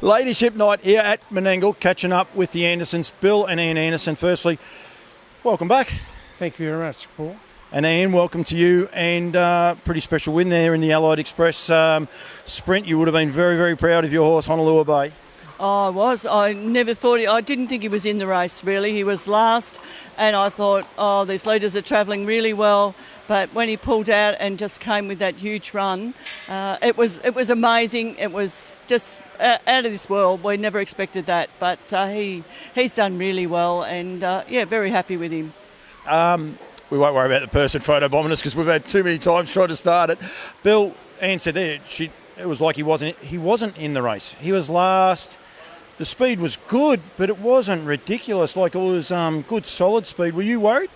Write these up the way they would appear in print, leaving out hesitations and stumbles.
Ladyship night here at Menangle, catching up with the Andersons, Bill and Ian Anderson. Firstly, welcome back. Thank you very much, Paul. And Ian, welcome to you. And pretty special win there in the Allied Express sprint. You would have been very, very proud of your horse, Honolua Bay. Oh, I was. I didn't think he was in the race, really. He was last, and I thought, oh, these leaders are travelling really well. But when he pulled out and just came with that huge run, it was amazing. It was just out of this world. We never expected that. But he's done really well, and, very happy with him. We won't worry about the person photobombing us because we've had too many times trying to start it. Bill answered there. It was like he wasn't in the race. He was last. The speed was good, but it wasn't ridiculous. Like it was good, solid speed. Were you worried?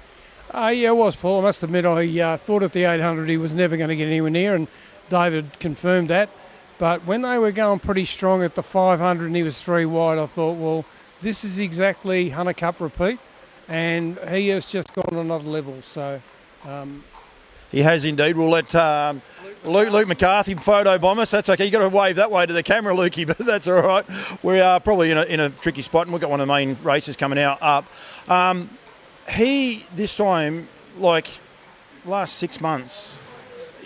Yeah, I was, Paul. I must admit, I thought at the 800 he was never going to get anywhere near, and David confirmed that. But when they were going pretty strong at the 500 and he was 3 wide, I thought, well, this is exactly Hunter Cup repeat, and he has just gone on another level. So he has indeed. We'll let Luke McCarthy photobomb us. That's okay. You've got to wave that way to the camera, Lukey, but that's all right. We are probably in a tricky spot, and we've got one of the main races coming out up. He, this time, like last 6 months,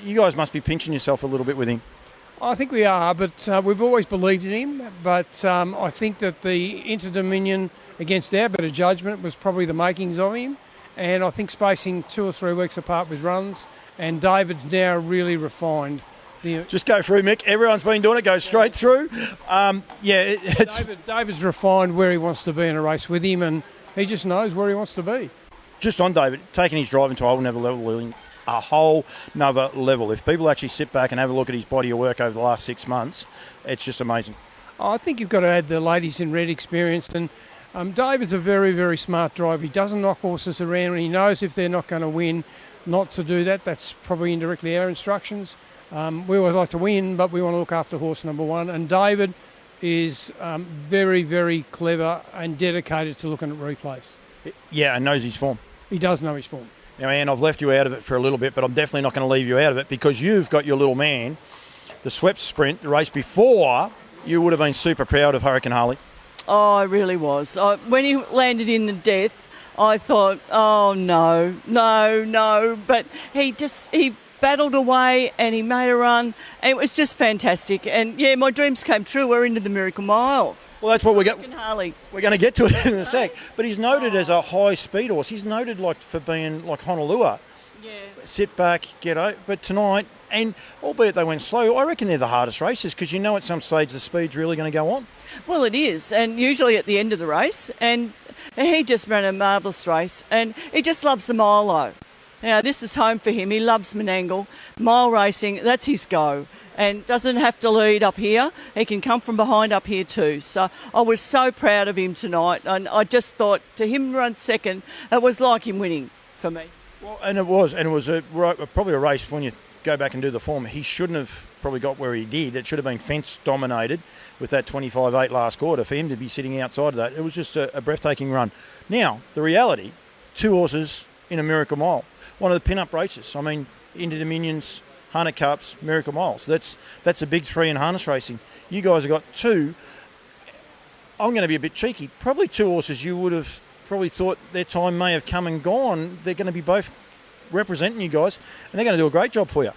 you guys must be pinching yourself a little bit with him. I think we are, but we've always believed in him. But I think that the Inter-Dominion, against our better judgment, was probably the makings of him. And I think spacing 2 or 3 weeks apart with runs, and David's now really refined. Just go through, Mick. Everyone's been doing it. Go straight through. David's refined where he wants to be in a race with him, and he just knows where he wants to be. Just on David, taking his driving to a whole nother level. If people actually sit back and have a look at his body of work over the last 6 months, it's just amazing. I think you've got to add the ladies in red experience, and David's a very, very smart driver. He doesn't knock horses around, and he knows if they're not going to win, not to do that. That's probably indirectly our instructions. We always like to win, but we want to look after horse number 1. And David is very, very clever and dedicated to looking at replays. Yeah, and knows his form. He does know his form. Now, Anne, I've left you out of it for a little bit, but I'm definitely not going to leave you out of it because you've got your little man. The swept sprint, the race before, you would have been super proud of Hurricane Harley. Oh, I really was. When he landed in the death, I thought, oh, no. But he battled away and he made a run. And it was just fantastic. And, yeah, my dreams came true. We're into the Miracle Mile. Well, that's what we're going to get to it in a sec. But he's noted as a high-speed horse. He's noted for being like Honolua. Yeah. Sit back, get out. But tonight, and albeit they went slow, I reckon they're the hardest races because you know at some stage the speed's really going to go on. Well, it is, and usually at the end of the race. And he just ran a marvellous race, and he just loves the mile. Now, this is home for him. He loves Menangle. Mile racing, that's his go. And doesn't have to lead up here. He can come from behind up here too. So I was so proud of him tonight. And I just thought to him run second, it was like him winning for me. Well, and it was probably a race when you go back and do the form. He shouldn't have probably got where he did. It should have been fence dominated with that 25-8 last quarter for him to be sitting outside of that. It was just a breathtaking run. Now, the reality, 2 horses in a Miracle Mile. One of the pin-up races. I mean, Inter-Dominions, Hunter Cups, Miracle Miles. That's a big 3 in harness racing. You guys have got 2. I'm going to be a bit cheeky. Probably 2 horses you would have probably thought their time may have come and gone. They're going to be both representing you guys, and they're going to do a great job for you.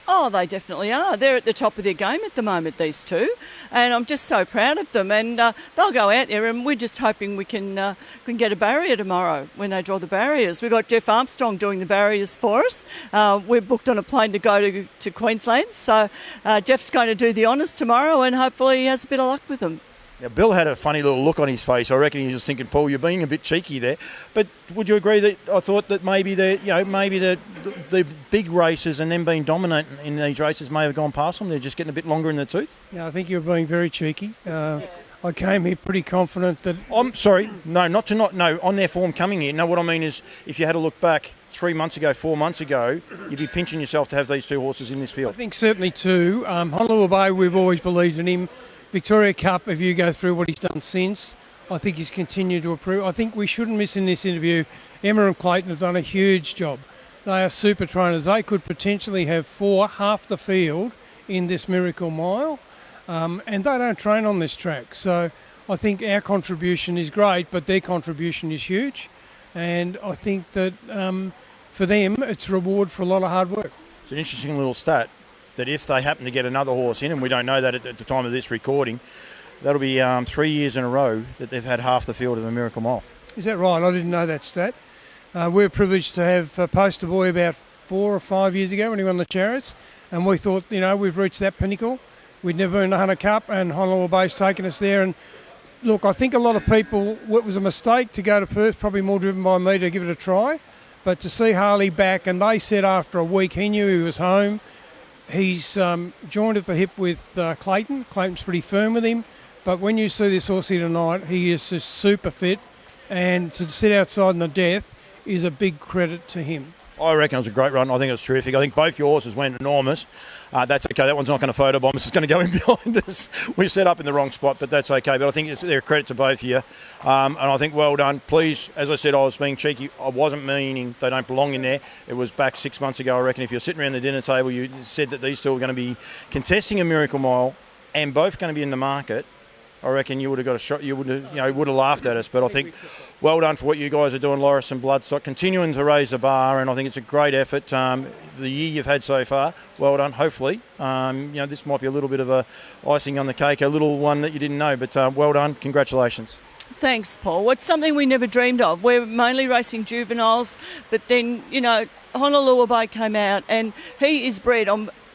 Oh, they definitely are. They're at the top of their game at the moment, these 2, and I'm just so proud of them. And they'll go out there, and we're just hoping we can get a barrier tomorrow when they draw the barriers. We've got Jeff Armstrong doing the barriers for us. We're booked on a plane to go to Queensland, so Jeff's going to do the honours tomorrow, and hopefully he has a bit of luck with them. Now, Bill had a funny little look on his face. I reckon he was thinking, Paul, you're being a bit cheeky there. But would you agree that I thought that maybe the big races and them being dominant in these races may have gone past them? They're just getting a bit longer in the tooth? Yeah, I think you're being very cheeky. I came here pretty confident that... I'm sorry. No, on their form coming here. No, what I mean is if you had a look back 3 months ago, 4 months ago, you'd be pinching yourself to have these 2 horses in this field. I think certainly 2. Honolua Bay, we've always believed in him. Victoria Cup, if you go through what he's done since, I think he's continued to improve. I think we shouldn't miss in this interview, Emma and Clayton have done a huge job. They are super trainers. They could potentially have 4, half the field in this Miracle Mile. and they don't train on this track. So I think our contribution is great, but their contribution is huge. And I think that for them, it's reward for a lot of hard work. It's an interesting little stat that if they happen to get another horse in, and we don't know that at the time of this recording, that'll be 3 years in a row that they've had half the field of the Miracle Mile. Is that right? I didn't know that stat. We're privileged to have Poster Boy about 4 or 5 years ago when he won the Chariots, and we thought, we've reached that pinnacle. We'd never been in the Hunter Cup, and Honolulu Bay's taken us there. And look, I think a lot of people, it was a mistake to go to Perth, probably more driven by me to give it a try. But to see Harley back, and they said after a week he knew he was home. He's joined at the hip with Clayton. Clayton's pretty firm with him. But when you see this horse here tonight, he is just super fit. And to sit outside in the death is a big credit to him. I reckon it was a great run. I think it was terrific. I think both your horses went enormous. That's okay. That one's not going to photobomb us. It's going to go in behind us. We're set up in the wrong spot, but that's okay. But I think they're a credit to both of you. And I think well done. Please, as I said, I was being cheeky. I wasn't meaning they don't belong in there. It was back 6 months ago, I reckon. If you're sitting around the dinner table, you said that these two were going to be contesting a Miracle Mile and both going to be in the market. I reckon you would have got a shot. You would have, would have laughed at us. But I think, well done for what you guys are doing, Loris and Bloodstock, continuing to raise the bar. And I think it's a great effort. The year you've had so far, well done. Hopefully, this might be a little bit of a icing on the cake, a little one that you didn't know. But well done, congratulations. Thanks, Paul. It's something we never dreamed of. We're mainly racing juveniles, but then Honolulu Bay came out, and he is bred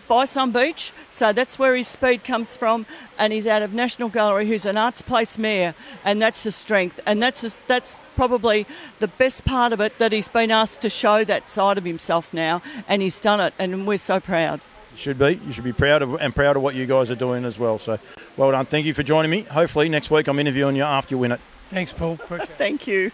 by Sun Beach, so that's where his speed comes from, and he's out of National Gallery, who's an Arts Place mare, and that's the strength, and that's probably the best part of it, that he's been asked to show that side of himself now, and he's done it, and we're so proud. You should be proud of what you guys are doing as well. So well done. Thank you for joining me. Hopefully next week I'm interviewing you after you win it. Thanks, Paul. Appreciate it. Thank you.